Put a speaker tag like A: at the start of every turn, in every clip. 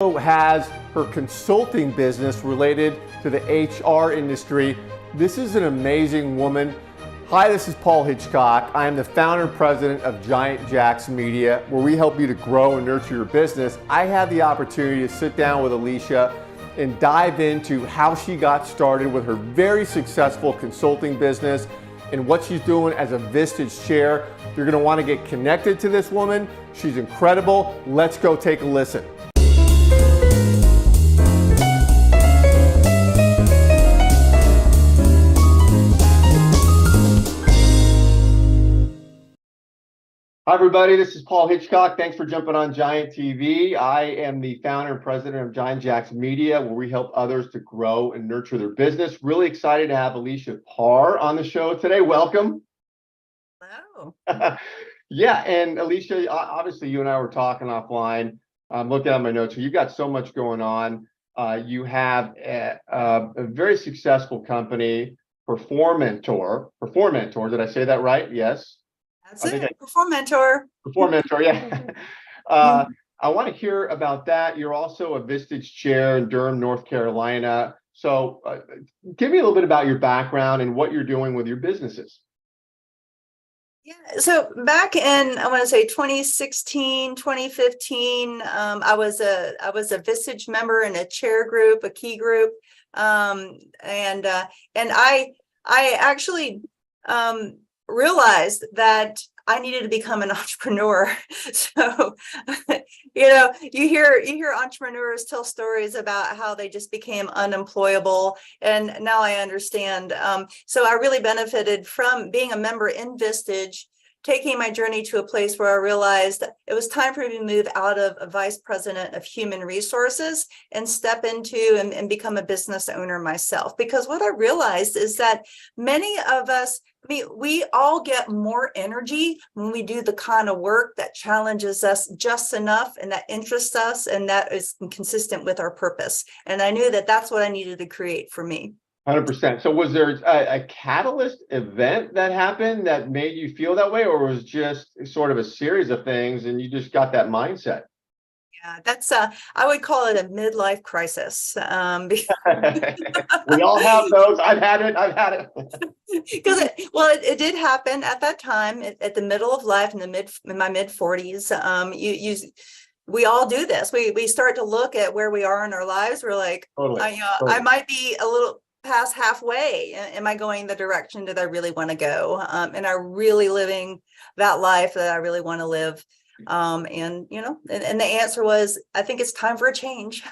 A: Has her consulting business related to the HR industry. This is an amazing woman. Hi, this is Paul Hitchcock. I am the founder and president of Giant Jacks Media, where we help you to grow and nurture your business. I had the opportunity to sit down with Alicia and dive into how she got started with her very successful consulting business and what she's doing as a Vistage Chair. You're going to want to get connected to this woman. She's incredible. Let's go take a listen. Hi everybody, this is Paul Hitchcock. Thanks for jumping on Giant TV. I am the founder and president of Giant Jacks Media, where we help others to grow and nurture their business. Really excited to have Alicia Parr on the show today. Welcome.
B: Hello.
A: Yeah, and Alicia, obviously you and I were talking offline. I'm looking at my notes here. You've got so much going on. You have a very successful company, Perform Mentor. Did I say that right? Yes.
B: That's it. Perform Mentor,
A: yeah. I want to hear about that. You're also a Vistage Chair in Durham, North Carolina. So give me a little bit about your background and what you're doing with your businesses.
B: Yeah, so back in, I want to say 2016, 2015, I was a Vistage member in a chair group, a key group. And I actually realized that I needed to become an entrepreneur. So, you hear entrepreneurs tell stories about how they just became unemployable. And now I understand. So I really benefited from being a member in Vistage, taking my journey to a place where I realized it was time for me to move out of a vice president of human resources and step into and become a business owner myself. Because what I realized is that many of us, we all get more energy when we do the kind of work that challenges us just enough and that interests us and that is consistent with our purpose. And I knew that that's what I needed to create for me.
A: 100%. So was there a catalyst event that happened that made you feel that way, or was it just sort of a series of things and you just got that mindset?
B: Yeah, that's I would call it a midlife crisis.
A: We all have those. I've had it.
B: Because it did happen at that time, at the middle of life, in my mid 40s. We all do this. We start to look at where we are in our lives. We're like, totally. I might be a little past halfway. Am I going the direction that I really want to go? And I really living that life that I really want to live? And the answer was, I think it's time for a change.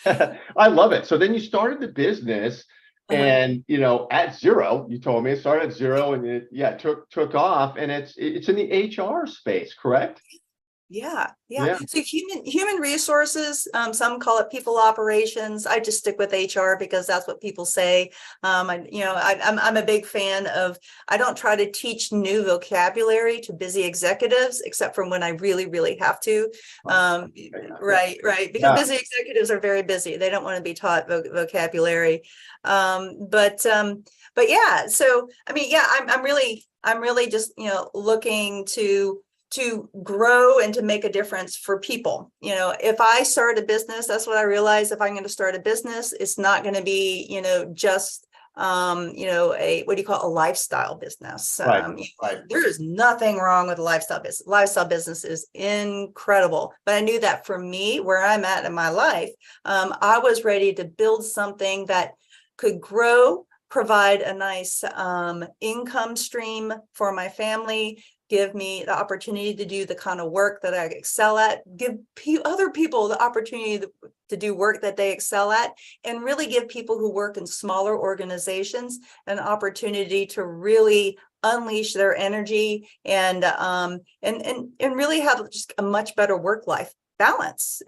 A: I love it. So then you started the business, and at zero, you told me it started at zero, and it took off, and it's in the HR space, correct?
B: Yeah. So human resources, some call it people operations. I just stick with HR because that's what people say. I'm a big fan of, I don't try to teach new vocabulary to busy executives, except for when I really, really have to. Right. Because busy executives are very busy. They don't want to be taught vocabulary. But yeah, so, I'm really just, looking to grow and to make a difference for people. If I start a business, that's what I realized. If I'm going to start a business, it's not going to be, just, a lifestyle business. Right. There is nothing wrong with a lifestyle business. Lifestyle business is incredible. But I knew that for me, where I'm at in my life, I was ready to build something that could grow, provide a nice income stream for my family, give me the opportunity to do the kind of work that I excel at, give other people the opportunity to do work that they excel at, and really give people who work in smaller organizations an opportunity to really unleash their energy and really have just a much better work-life balance.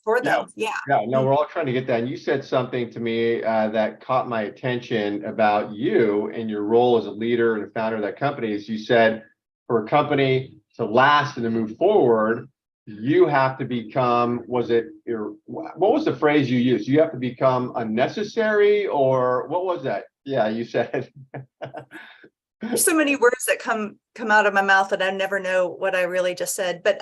B: For them. Yeah.
A: No, we're all trying to get that. And you said something to me that caught my attention about you and your role as a leader and a founder of that company. Is you said for a company to last and to move forward, you have to become, what was the phrase you used? You have to become unnecessary, or what was that? Yeah, you said.
B: There's so many words that come out of my mouth that I never know what I really just said. But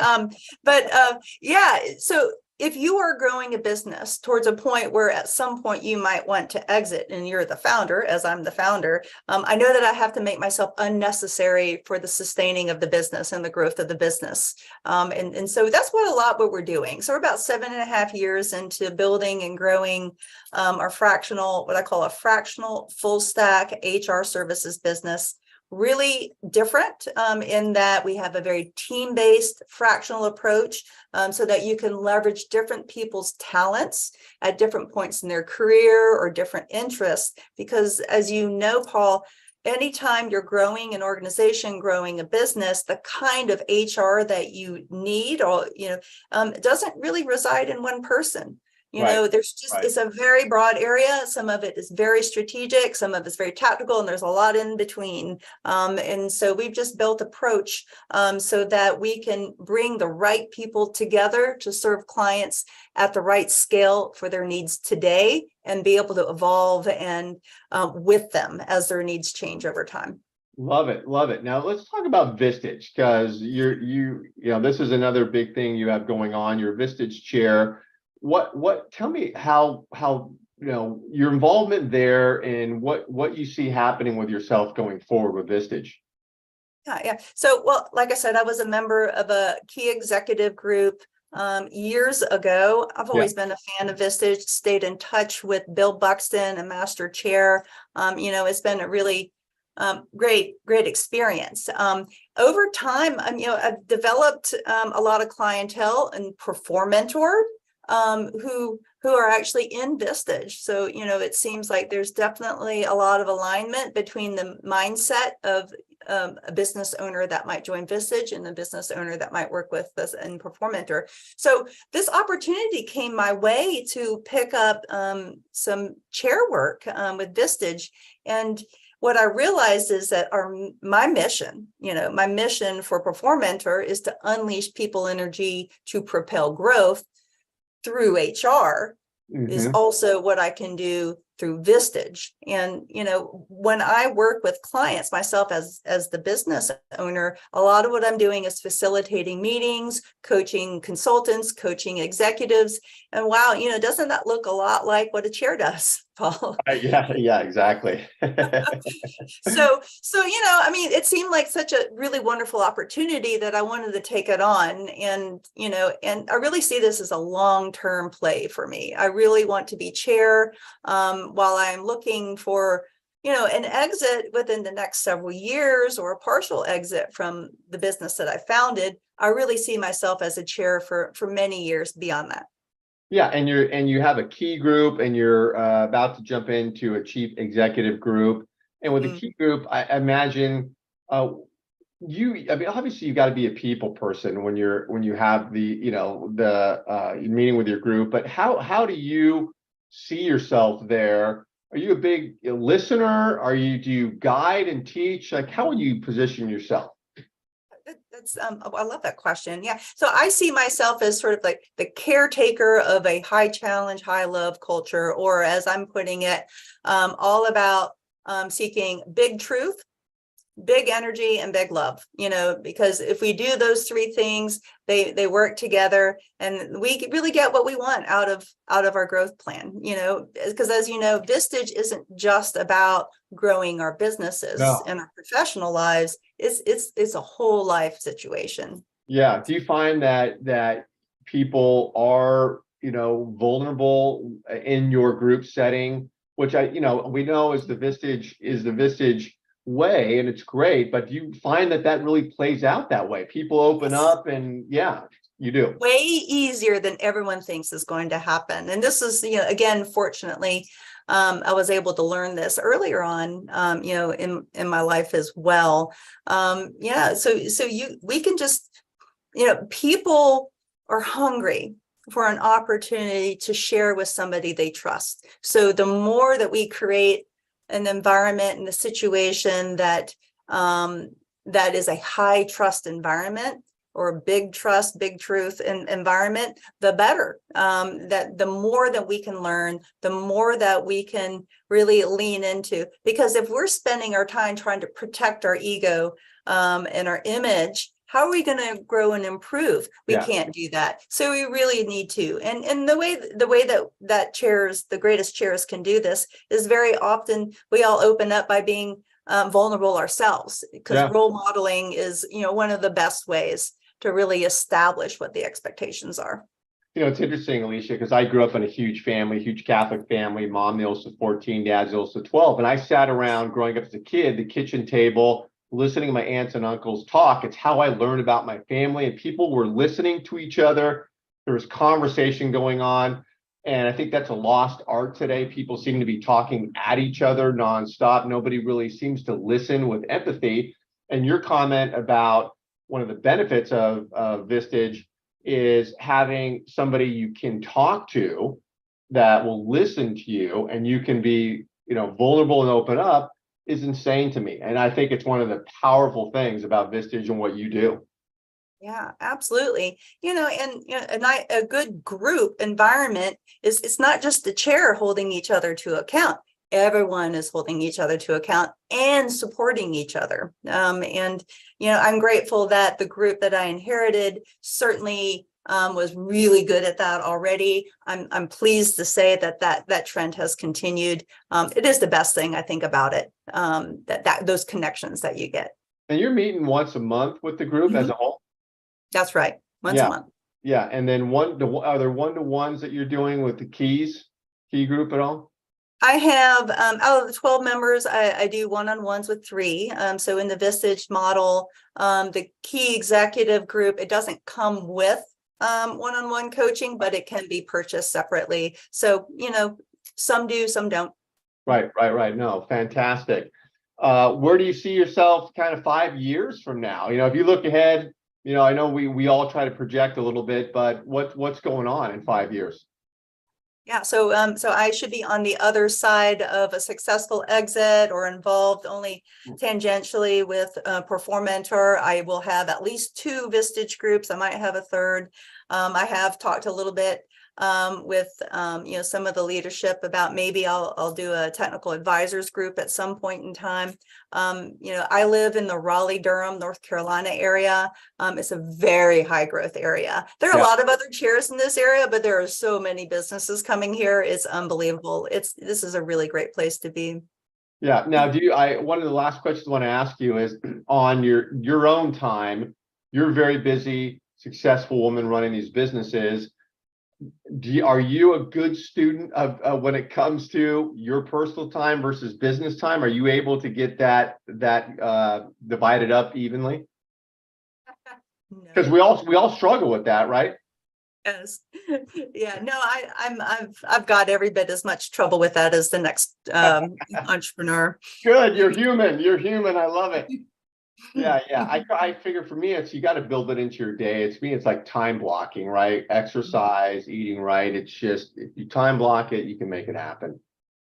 B: yeah, so if you are growing a business towards a point where at some point you might want to exit and you're the founder, as I'm the founder, I know that I have to make myself unnecessary for the sustaining of the business and the growth of the business. And so that's what we're doing. So we're about 7.5 years into building and growing our fractional, what I call a fractional full stack HR services business. Really different in that we have a very team-based fractional approach so that you can leverage different people's talents at different points in their career or different interests. Because as you know, Paul, anytime you're growing an organization, growing a business, the kind of HR that you need, or doesn't really reside in one person. There's just, it's a very broad area. Some of it is very strategic, some of it's very tactical, and there's a lot in between. And so we've just built approach so that we can bring the right people together to serve clients at the right scale for their needs today, and be able to evolve and with them as their needs change over time.
A: Love it, love it. Now let's talk about Vistage, because this is another big thing you have going on. Your Vistage Chair. Tell me how your involvement there, and what you see happening with yourself going forward with Vistage.
B: Yeah. So, well, like I said, I was a member of a key executive group years ago. I've always been a fan of Vistage, stayed in touch with Bill Buxton, a master chair. It's been a really great experience. Over time, I've developed a lot of clientele and Performentor who are actually in Vistage. So, it seems like there's definitely a lot of alignment between the mindset of a business owner that might join Vistage and the business owner that might work with us in Performentor. So this opportunity came my way to pick up some chair work with Vistage. And what I realized is that my mission for Performentor is to unleash people energy to propel growth through HR is also what I can do through Vistage. And, when I work with clients myself as the business owner, a lot of what I'm doing is facilitating meetings, coaching consultants, coaching executives. And wow, doesn't that look a lot like what a chair does, Paul?
A: Yeah, exactly.
B: So, it seemed like such a really wonderful opportunity that I wanted to take it on. And, and I really see this as a long-term play for me. I really want to be chair while I'm looking for, an exit within the next several years, or a partial exit from the business that I founded. I really see myself as a chair for many years beyond that.
A: Yeah, and you have a key group, and you're about to jump into a chief executive group. And with the key group, I imagine obviously you got to be a people person when you have the meeting with your group. But how do you see yourself there? Are you a big listener? Do you guide and teach? Like, how would you position yourself?
B: I love that question. Yeah. So I see myself as sort of like the caretaker of a high challenge, high love culture, or as I'm putting it, all about seeking big truth, big energy, and big love, because if we do those three things, they work together, and we really get what we want out of our growth plan, because as you know, Vistage isn't just about growing our businesses and our professional lives. It's a whole life situation. Yeah.
A: Do you find that people are, vulnerable in your group setting, which we know is the Vistage way, and it's great, but do you find that really plays out that way? People open up, and you do.
B: Way easier than everyone thinks is going to happen. And this is, again, fortunately, I was able to learn this earlier on, in my life as well. We can just, people are hungry for an opportunity to share with somebody they trust. So the more that we create an environment and a situation that is a high trust environment, or a big trust, big truth environment, the better. That the more that we can learn, the more that we can really lean into. Because if we're spending our time trying to protect our ego and our image, how are we going to grow and improve? We
A: Yeah.
B: can't do that. So we really need to. And the way that chairs, the greatest chairs, can do this is very often we all open up by being vulnerable ourselves, because role modeling is, one of the best ways to really establish what the expectations are.
A: It's interesting, Alicia, because I grew up in a huge family, huge Catholic family. Mom, the oldest of 14, dad's the oldest of 12. And I sat around growing up as a kid, the kitchen table, listening to my aunts and uncles talk. It's how I learned about my family, and people were listening to each other. There was conversation going on. And I think that's a lost art today. People seem to be talking at each other nonstop. Nobody really seems to listen with empathy. And your comment about one of the benefits of Vistage is having somebody you can talk to that will listen to you, and you can be, vulnerable and open up, is insane to me. And I think it's one of the powerful things about Vistage and what you do.
B: Yeah, absolutely. A good group environment is, it's not just the chair holding each other to account. Everyone is holding each other to account and supporting each other. I'm grateful that the group that I inherited certainly was really good at that already. I'm pleased to say that trend has continued. It is the best thing I think about it, that those connections that you get.
A: And you're meeting once a month with the group as a whole?
B: That's right. Once a month.
A: Yeah. And then are there one-to-ones that you're doing with the key group at all?
B: I have, out of the 12 members, I do one-on-ones with 3. So in the Vistage model, the key executive group, it doesn't come with one-on-one coaching, but it can be purchased separately. So, some do, some don't.
A: Right. No, fantastic. Where do you see yourself kind of 5 years from now? If you look ahead, I know we all try to project a little bit, but what's going on in 5 years?
B: Yeah, so I should be on the other side of a successful exit, or involved only tangentially with Perform Mentor. I will have at least 2 Vistage groups. I might have a third. I have talked a little bit with some of the leadership about maybe I'll do a technical advisors group at some point in time. I live in the Raleigh-Durham, North Carolina area. It's a very high growth area. There are a lot of other chairs in this area, but there are so many businesses coming here. It's unbelievable. This is a really great place to be.
A: Yeah. Now, one of the last questions I want to ask you is, on your own time, you're a very busy, successful woman running these businesses. Are you a good student of when it comes to your personal time versus business time? Are you able to get that divided up evenly? Because we all struggle with that, right?
B: Yes. Yeah. No, I've got every bit as much trouble with that as the next entrepreneur.
A: Good. You're human. I love it. Yeah. I figure for me, you got to build it into your day. It's like time blocking, right? Exercise, eating right. It's just, if you time block it, you can make it happen.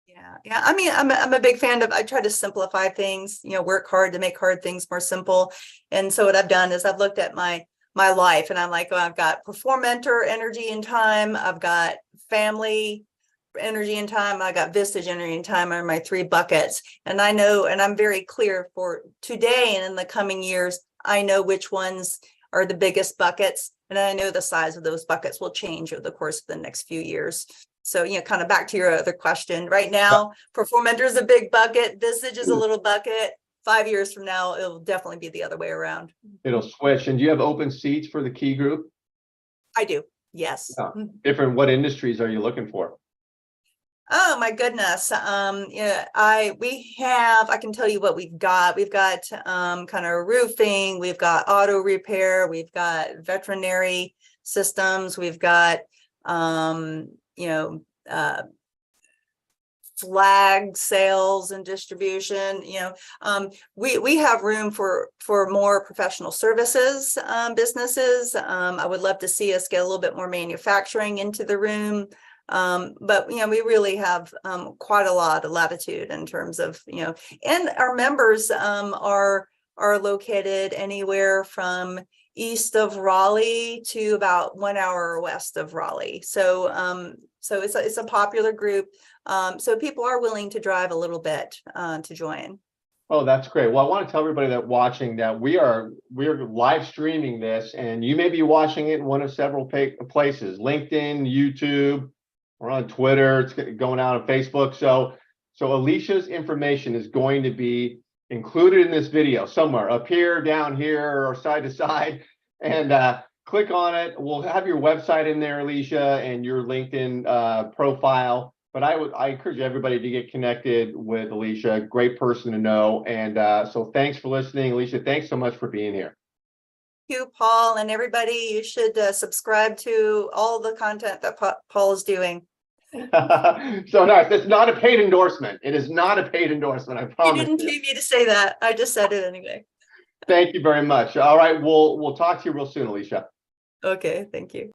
B: Yeah. I mean, I'm a big fan of, I try to simplify things, work hard to make hard things more simple. And so what I've done is I've looked at my life, and I'm like, oh, I've got Perform Mentor energy and time. I've got family energy and time. I got Vistage energy and time are my 3 buckets. And I know, and I'm very clear for today and in the coming years, I know which ones are the biggest buckets. And I know the size of those buckets will change over the course of the next few years. So, kind of back to your other question. Right now, Perform Mentor is a big bucket. Vistage is a little bucket. 5 years from now, it'll definitely be the other way around.
A: It'll switch. And do you have open seats for the key group?
B: I do. Yes.
A: What industries are you looking for?
B: Oh my goodness. I can tell you what we've got. We've got kind of roofing, we've got auto repair, we've got veterinary systems, we've got flag sales and distribution. We have room for more professional services businesses. I would love to see us get a little bit more manufacturing into the room. But we really have quite a lot of latitude in terms of and our members are located anywhere from east of Raleigh to about 1 hour west of Raleigh. So it's a popular group. So people are willing to drive a little bit to join.
A: Oh, that's great. Well, I want to tell everybody that watching that we're live streaming this, and you may be watching it in one of several places: LinkedIn, YouTube, we're on Twitter, it's going out on Facebook. So Alicia's information is going to be included in this video somewhere up here, down here, or side to side, and click on it. We'll have your website in there, Alicia, and your LinkedIn profile. But I encourage everybody to get connected with Alicia. Great person to know. And so thanks for listening, Alicia. Thanks so much for being here.
B: Thank you, Paul, and everybody. You should subscribe to all the content that Paul is doing.
A: So nice. It's not a paid endorsement. It is not a paid endorsement. I promise.
B: You didn't pay me to say that. I just said it anyway.
A: Thank you very much. All right, we'll talk to you real soon, Alicia.
B: Okay, thank you.